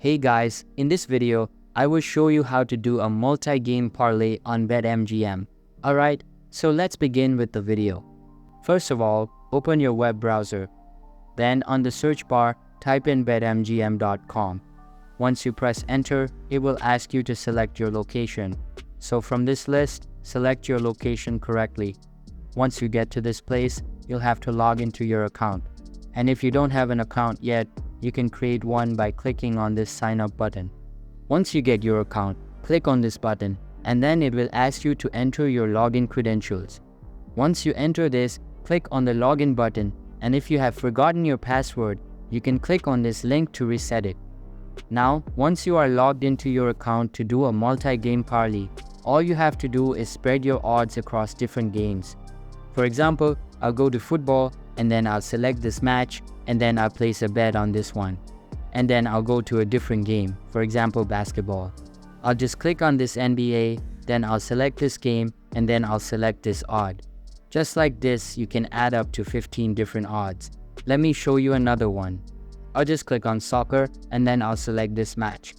Hey guys, in this video, I will show you how to do a multi-game parlay on Betmgm. Alright, so let's begin with the video. First of all, open your web browser. Then on the search bar, type in betmgm.com. Once you press enter, it will ask you to select your location. So from this list, select your location correctly. Once you get to this place, you'll have to log into your account. And if you don't have an account yet, you can create one by clicking on this sign up button. Once you get your account, click on this button and then it will ask you to enter your login credentials. Once you enter this, click on the login button, and if you have forgotten your password, you can click on this link to reset it. Now, once you are logged into your account to do a multi-game parlay, all you have to do is spread your odds across different games. For example, I'll go to football and then I'll select this match and then I'll place a bet on this one. And then I'll go to a different game, for example basketball. I'll just click on this NBA, then I'll select this game and then I'll select this odd. Just like this, you can add up to 15 different odds. Let me show you another one. I'll just click on soccer and then I'll select this match.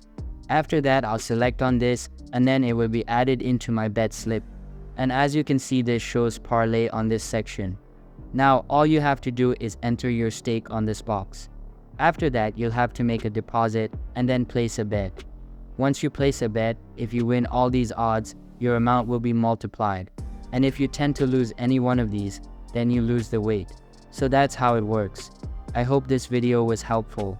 After that, I'll select on this and then it will be added into my bet slip. And as you can see, this shows parlay on this section. Now, all you have to do is enter your stake on this box. After that, you'll have to make a deposit and then place a bet. Once you place a bet, if you win all these odds, your amount will be multiplied. And if you tend to lose any one of these, then you lose the weight. So that's how it works. I hope this video was helpful.